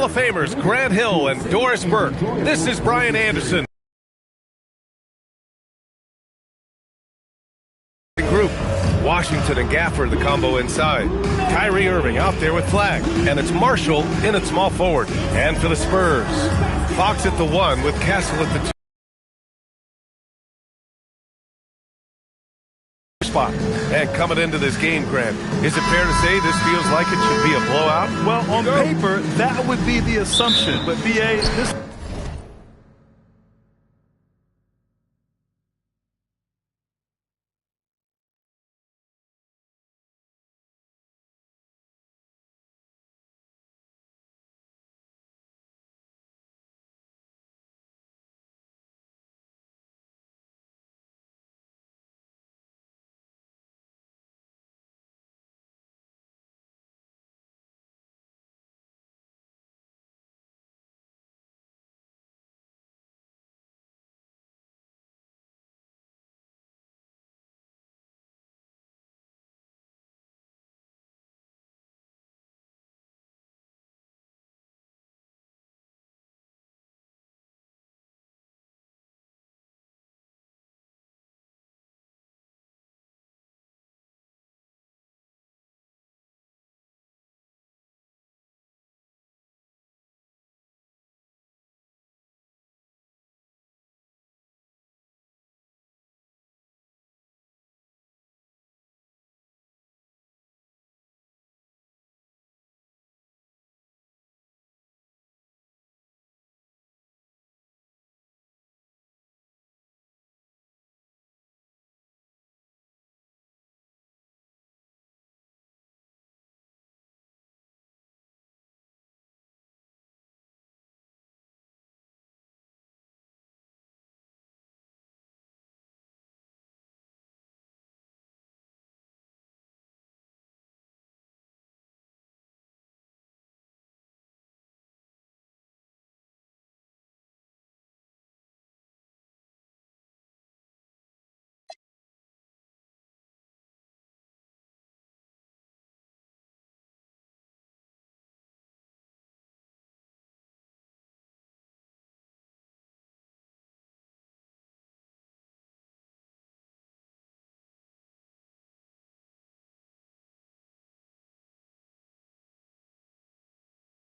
of Famers Grant Hill and Doris Burke. This is Brian Anderson. Group. Washington and Gafford, the combo inside. Kyrie Irving out there with flag. And it's Marshall in at small forward. And for the Spurs, Fox at the 1 with Castle at the 2. Spot. And coming into this game, Grant, is it fair to say this feels like it should be a blowout? Well, on paper, that would be the assumption. But, B.A., this...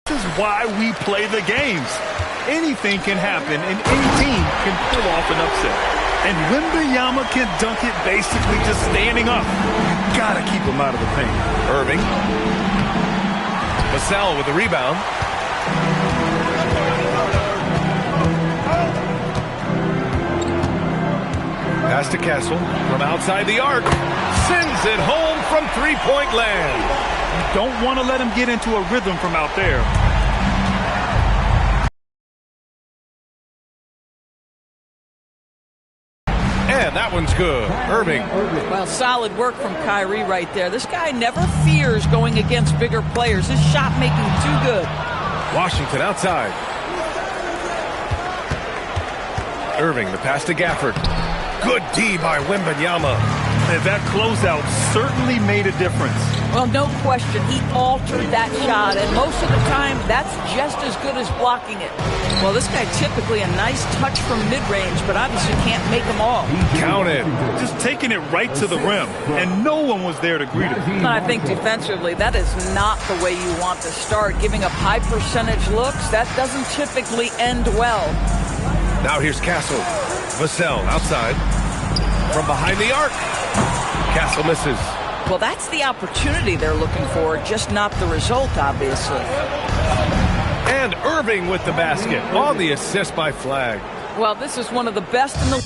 This is why we play the games. Anything can happen, and any team can pull off an upset. And Wembanyama can dunk it basically just standing up. You gotta keep him out of the paint. Irving. Vassell with the rebound. Pass to Castle from outside the arc. Sends it home from three-point land. You don't want to let him get into a rhythm from out there. And that one's good. Irving. Well, solid work from Kyrie right there. This guy never fears going against bigger players. His shot making too good. Washington outside. Irving, the pass to Gafford. Good D by Wembanyama. And that closeout certainly made a difference. Well, no question. He altered that shot, and most of the time, that's just as good as blocking it. Well, this guy typically a nice touch from mid-range, but obviously can't make them all. Count it. Just taking it right to the rim, and no one was there to greet him. I think defensively, that is not the way you want to start. Giving up high percentage looks, that doesn't typically end well. Now here's Castle. Vassell outside. From behind the arc. Castle misses. Well, that's the opportunity they're looking for, just not the result, obviously. And Irving with the basket on the assist by Flag. Well, this is one of the best in the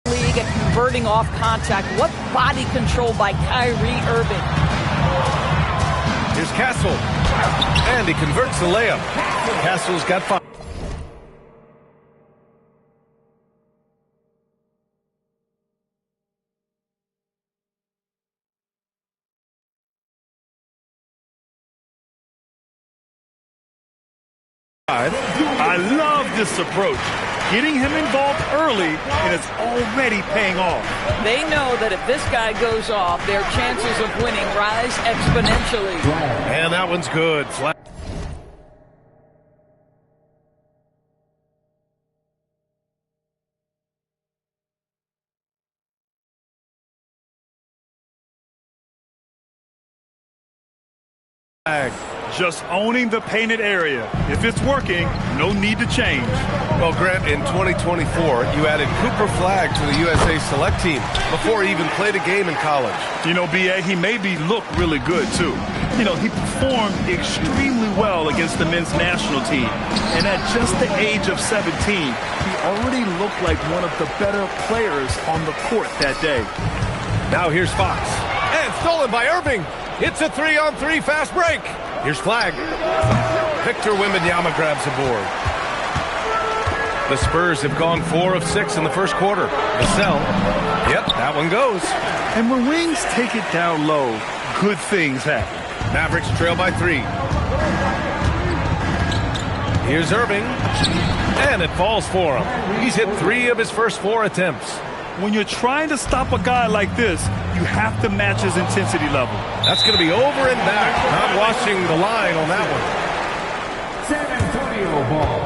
league at converting off contact. What body control by Kyrie Irving. Here's Castle. And he converts the layup. Castle's got 5. I love this approach. Getting him involved early, and it's already paying off. They know that if this guy goes off, their chances of winning rise exponentially. And that one's good. Flag. Just owning the painted area. If it's working, no need to change. Well, Grant, in 2024, you added Cooper Flagg to the USA Select team before he even played a game in college. You know, B.A., he maybe looked really good, too. You know, he performed extremely well against the men's national team. And at just the age of 17, he already looked like one of the better players on the court that day. Now here's Fox. And stolen by Irving. It's a 3-on-3 fast break. Here's Flagg. Victor Wembanyama grabs the board. The Spurs have gone 4 of 6 in the first quarter. Vassell. Yep, that one goes. And when Wings take it down low, good things happen. Mavericks trail by 3. Here's Irving. And it falls for him. He's hit 3 of his first 4 attempts. When you're trying to stop a guy like this, you have to match his intensity level. That's going to be over and back. Not watching the line on that one. San Antonio ball.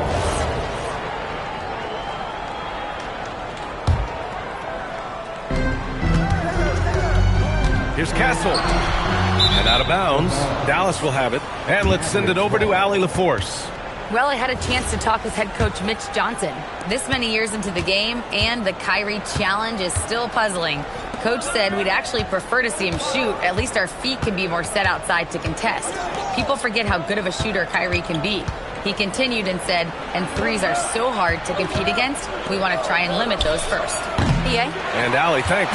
Here's Castle. And out of bounds. Dallas will have it. And let's send it over to Allie LaForce. Well, I had a chance to talk with head coach Mitch Johnson. This many years into the game, and the Kyrie challenge is still puzzling. Coach said we'd actually prefer to see him shoot. At least our feet can be more set outside to contest. People forget how good of a shooter Kyrie can be. He continued and said, and threes are so hard to compete against, we want to try and limit those first. PA? And Allie, thanks.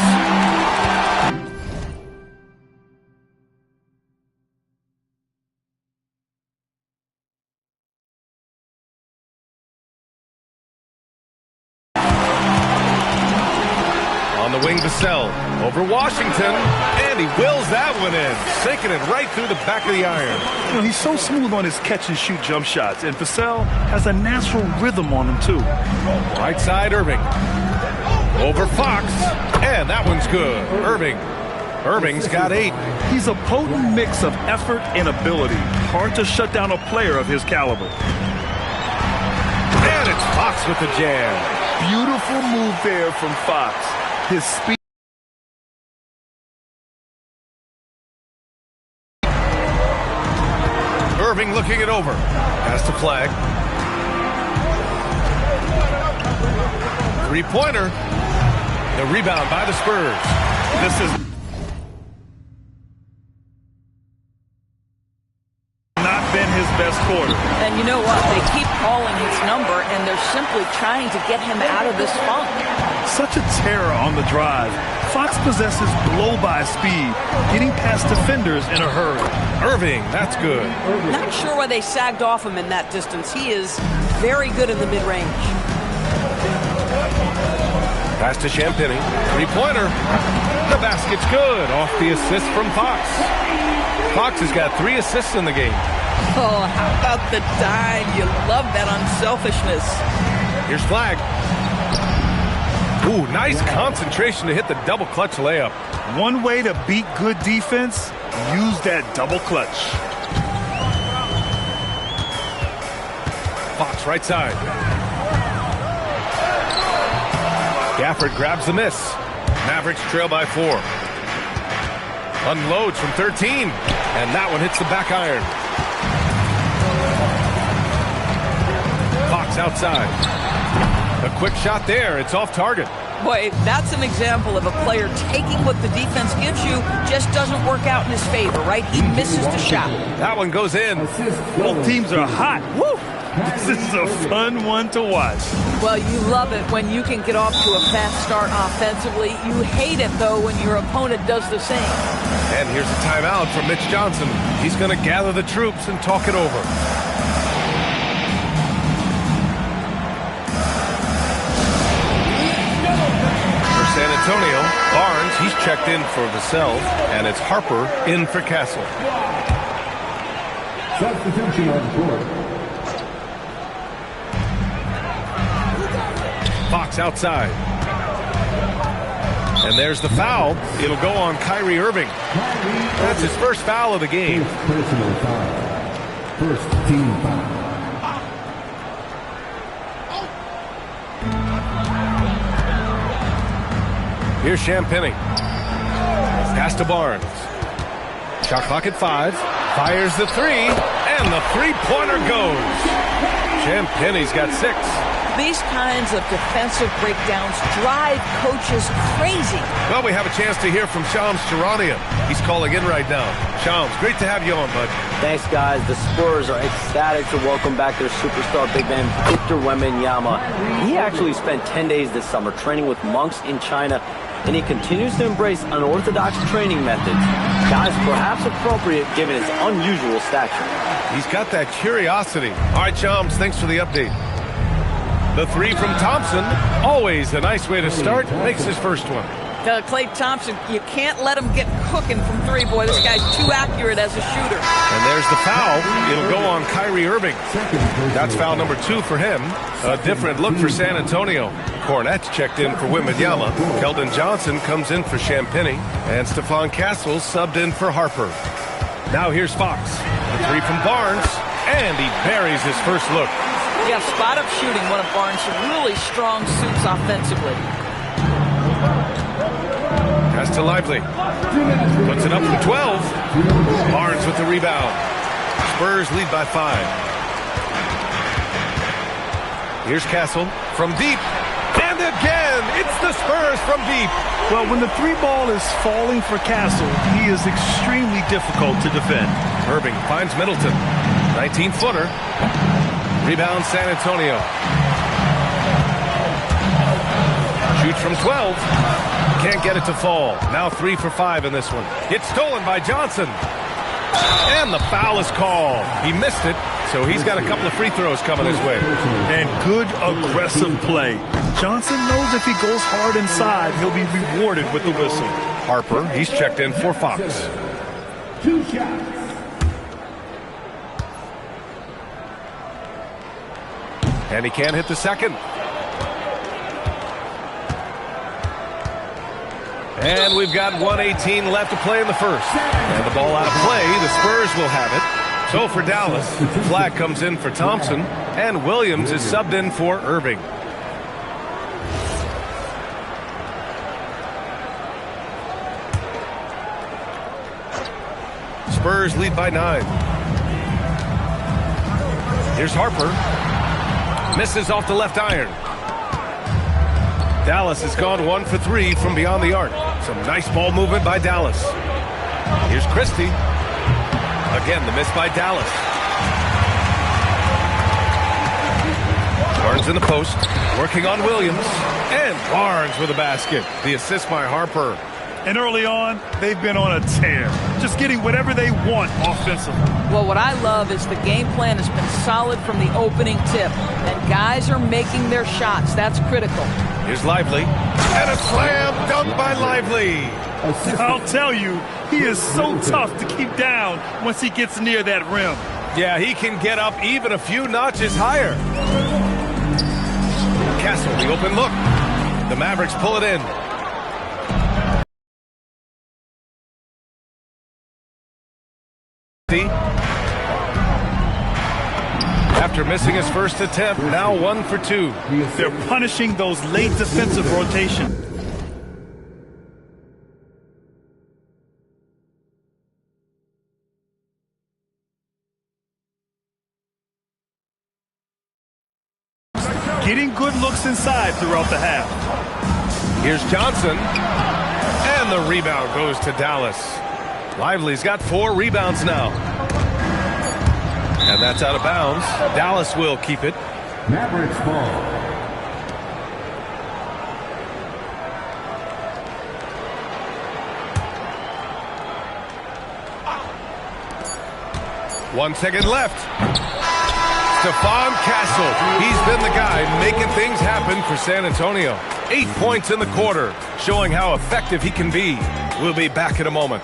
On the wing, Vassell over Washington, and he wills that one in, sinking it right through the back of the iron. You know, he's so smooth on his catch-and-shoot jump shots, and Vassell has a natural rhythm on him, too. Right side, Irving. Over Fox, and that one's good. Irving's got 8. He's a potent mix of effort and ability. Hard to shut down a player of his caliber. And it's Fox with the jam. Beautiful move there from Fox. His speed. Irving looking it over. Pass to Flagg. 3-pointer. The rebound by the Spurs. This is not been his best quarter. And you know what? They keep calling his number, and they're simply trying to get him out of this funk. Such a terror on the drive. Fox possesses blow-by speed, getting past defenders in a hurry. Irving, that's good. Not sure why they sagged off him in that distance. He is very good in the mid-range. Pass to Champagny. 3-pointer. The basket's good. Off the assist from Fox. Fox has got 3 assists in the game. Oh, how about the dime? You love that unselfishness. Here's Flagg. Ooh, nice concentration to hit the double clutch layup. One way to beat good defense, use that double clutch. Fox right side. Gafford grabs the miss. Mavericks trail by 4. Unloads from 13. And that one hits the back iron. Fox outside. A quick shot there. It's off target. Boy, that's an example of a player taking what the defense gives you, just doesn't work out in his favor, right? He misses the shot. That one goes in. Both teams are hot. Woo! This is a fun one to watch. Well, you love it when you can get off to a fast start offensively. You hate it, though, when your opponent does the same. And here's a timeout from Mitch Johnson. He's going to gather the troops and talk it over. San Antonio, Barnes, he's checked in for Vassell, and it's Harper in for Castle. Substitution on the court. Fox outside. And there's the foul. It'll go on Kyrie Irving. That's his first foul of the game. Personal foul. First team foul. Here's Champagnie. Pass to Barnes. Shot clock at 5. Fires the 3. And the three-pointer goes. Champagnie's got 6. These kinds of defensive breakdowns drive coaches crazy. Well, we have a chance to hear from Shams Charania. He's calling in right now. Shams, great to have you on, bud. Thanks, guys. The Spurs are ecstatic to welcome back their superstar big man, Victor Wembanyama. He actually spent 10 days this summer training with monks in China, and he continues to embrace unorthodox training methods. Guys, perhaps appropriate given his unusual stature. He's got that curiosity. All right, Shams, thanks for the update. The 3 from Thompson, always a nice way to start, makes his first one. Klay Thompson, you can't let him get cooking from 3. Boy, this guy's too accurate as a shooter. And there's the foul. It'll go on Kyrie Irving. That's foul number 2 for him. A different look for San Antonio. Cornette's checked in for Wembanyama. Keldon Johnson comes in for Champagnie. And Stephon Castle subbed in for Harper. Now here's Fox. The 3 from Barnes. And he buries his first look. Yeah, spot-up shooting, one of Barnes' really strong suits offensively. Pass to Lively. Puts it up from 12. Barnes with the rebound. Spurs lead by 5. Here's Castle from deep. And again, it's the Spurs from deep. Well, when the 3 ball is falling for Castle, he is extremely difficult to defend. Irving finds Middleton. 19-footer. Rebound San Antonio. Shoots from 12. Can't get it to fall. Now 3 for 5 in this one. It's stolen by Johnson. And the foul is called. He missed it, so he's got a couple of free throws coming his way. And good aggressive play. Johnson knows if he goes hard inside, he'll be rewarded with the whistle. Harper, he's checked in for Fox. 2 shots. And he can't hit the second. And we've got 1:18 left to play in the first. And the ball out of play. The Spurs will have it. So for Dallas, flag comes in for Thompson. And Williams is subbed in for Irving. Spurs lead by 9. Here's Harper. Misses off the left iron. Dallas has gone 1 for 3 from beyond the arc. Some nice ball movement by Dallas. Here's Christie. Again, the miss by Dallas. Barnes in the post. Working on Williams. And Barnes with a basket. The assist by Harper. And early on, they've been on a tear. Just getting whatever they want offensively. Well, what I love is the game plan has been solid from the opening tip. And guys are making their shots. That's critical. Here's Lively. And a slam dunk by Lively. I'll tell you, he is so tough to keep down once he gets near that rim. Yeah, he can get up even a few notches higher. Castle, the open look. The Mavericks pull it in. After missing his first attempt, now 1 for 2. They're punishing those late defensive rotations. Getting good looks inside throughout the half. Here's Johnson. And the rebound goes to Dallas. Lively's got 4 rebounds now. And that's out of bounds. Dallas will keep it. Mavericks ball. One second left. Stephon Castle. He's been the guy making things happen for San Antonio. 8 points in the quarter, showing how effective he can be. We'll be back in a moment.